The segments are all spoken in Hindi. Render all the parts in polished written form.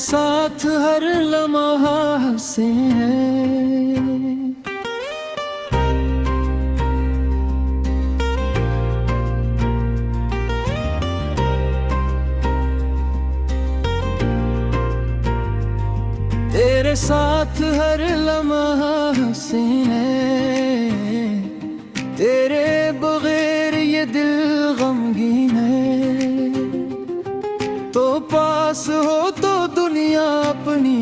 साथ हर लम्हा हंसे हैं। तेरे साथ हर लम्हा हंसे हैं, तेरे बगैर ये दिल गमगीन है। तो पास हो तो दुनिया अपनी,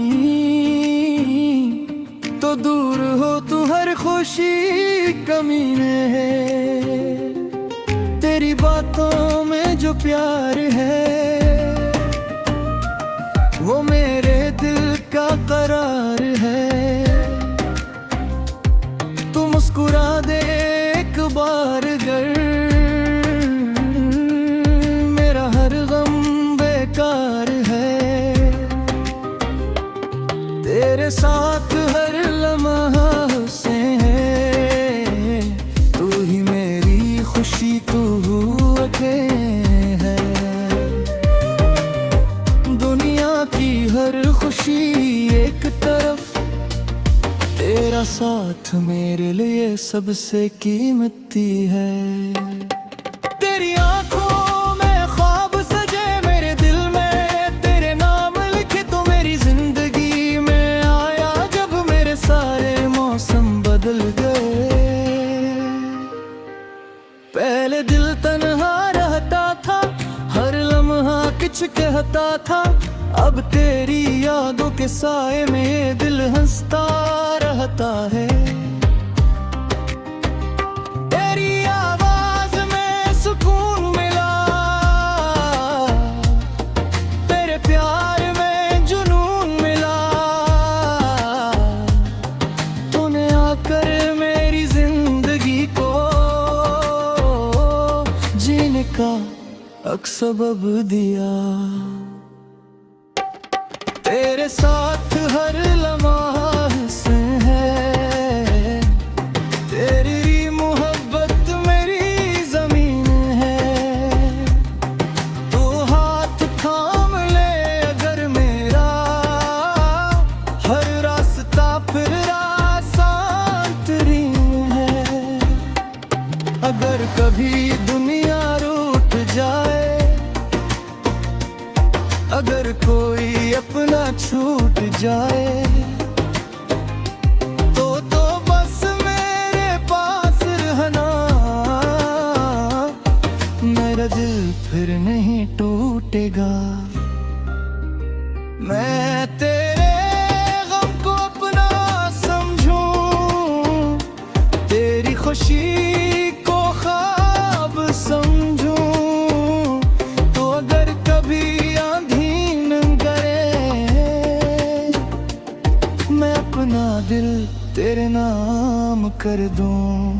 तो दूर हो तू हर खुशी कमीने है। तेरी बातों में जो प्यार है वो मेरे दिल का करार है। तू मुस्कुरा दे एक बार गर, मेरा हर गम बेकार है। तेरे साथ हर लम्हा हंसे हैं, तू ही मेरी खुशी तू है। दुनिया की हर खुशी एक तरफ, तेरा साथ मेरे लिए सबसे कीमती है। तेरी आंखों में ख्वाब सजे मेरे दिल में, तेरे नाम लिखे तो मेरी जिंदगी में आया जब मेरे सारे मौसम बदल गए। पहले दिल तन्हा रहता था, हर लम्हा कुछ कहता था। अब तेरी यादों के साए में दिल हंसता रहता है। तेरी आवाज में सुकून मिला, तेरे प्यार में जुनून मिला। तूने आकर मेरी जिंदगी को जीने का एक सबब दिया। तेरे साथ हर लम्हा हंसे हैं, तेरी मोहब्बत मेरी जमीन है। तू हाथ थाम ले अगर मेरा, हर रास्ता फिर आसान तरीन है। अगर कभी दुनिया रूठ जाए, अगर कोई अपना छूट जाए, तो बस मेरे पास रहना। मेरा दिल फिर नहीं टूटेगा। मैं तेरे गम को अपना समझूं, तेरी खुशी को ख्वाब समझूं। तो अगर कभी अपना दिल तेरे नाम कर दूं।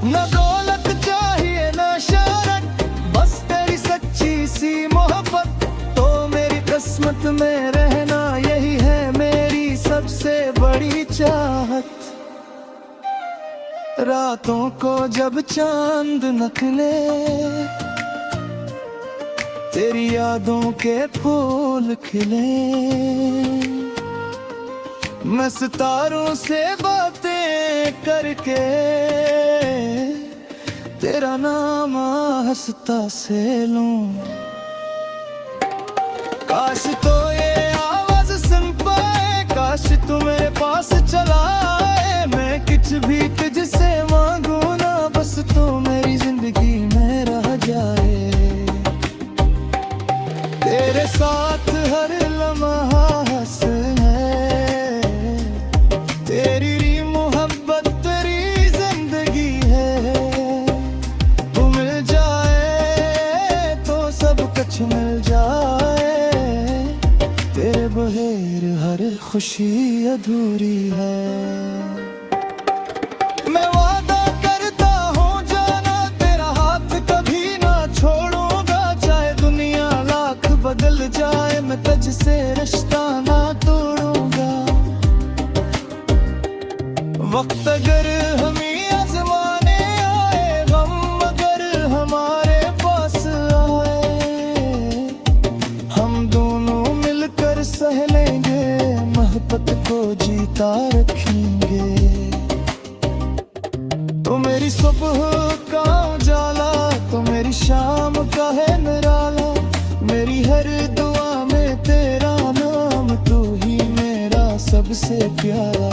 न दौलत चाहिए न शोहरत, बस तेरी सच्ची सी मोहब्बत। तो मेरी किस्मत में रहना यही है मेरी सबसे बड़ी चाहत। रातों को जब चांद निकले, तेरी यादों के फूल खिले। मैं सितारों से बातें करके तेरा नाम हंसता से लूं। काश तो ये आवाज सुन पाए, काश तू मेरे पास चला आए। मैं कुछ भी तुझसे मांगू ना, बस तो मेरी जिंदगी में रह जाए। तेरे साथ हर लम्हा हंसे हैं, तेरी मोहब्बत तेरी जिंदगी है। तू मिल जाए तो सब कुछ मिल जाए, तेरे बगैर हर खुशी अधूरी है। मैं वादा करता हूँ जाना, तेरा हाथ कभी ना छोड़ूंगा। चाहे दुनिया लाख बदल जाए, मैं तुझसे रिश्ता ना तोड़ूंगा। वक्त अगर हमें आजमाने आए, गम अगर हमारे पास आए, हम दोनों मोहब्बत को जीता रखेंगे। तो मेरी सुबह का उजाला, तो मेरी शाम का है निराला, मेरी हर दुआ में तेरा नाम, तू ही मेरा सबसे प्यारा।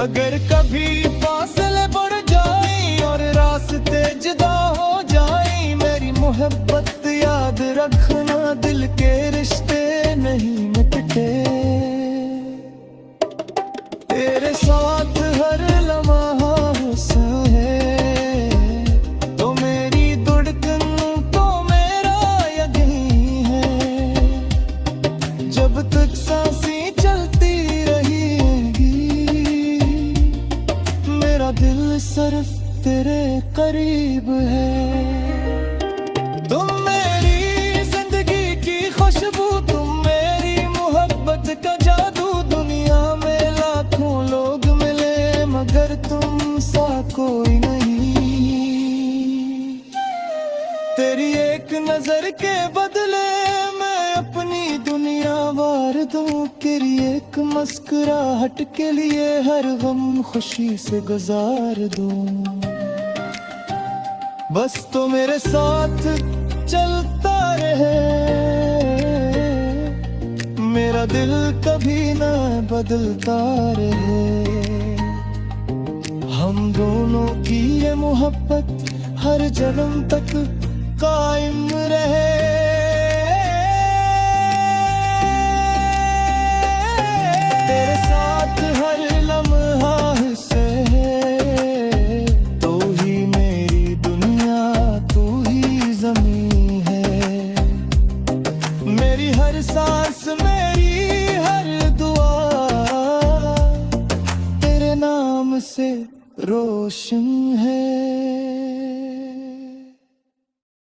अगर कभी फासले बढ़ जाए और रास्ते जुदा हो जाए, मेरी मोहब्बत याद रखना, दिल के रिश्ते नहीं मिटते। तेरे साथ हर लम्हा हुस्न है, तो मेरी धड़कन तो मेरा यकीन है। जब तक सांसें चलती रहेगी, मेरा दिल सिर्फ तेरे करीब है। तुम मेरी जिंदगी की खुशबू, तुम मेरी मोहब्बत का जादू। दुनिया में लाखों लोग मिले मगर तुम सा कोई नहीं। तेरी एक नजर के बदले मैं अपनी दुनिया वार दूं, तेरी एक मुस्कुराहट के लिए हर गम खुशी से गुजार दूं। बस तो मेरे साथ चलता रहे, मेरा दिल कभी ना बदलता रहे। हम दोनों की ये मोहब्बत हर जन्म तक कायम रहे। तेरे साथ हर लम्हा से है, तू ही मेरी दुनिया, तू ही ज़मीं है। मेरी हर सांस, मेरी हर दुआ तेरे नाम से रोशन है।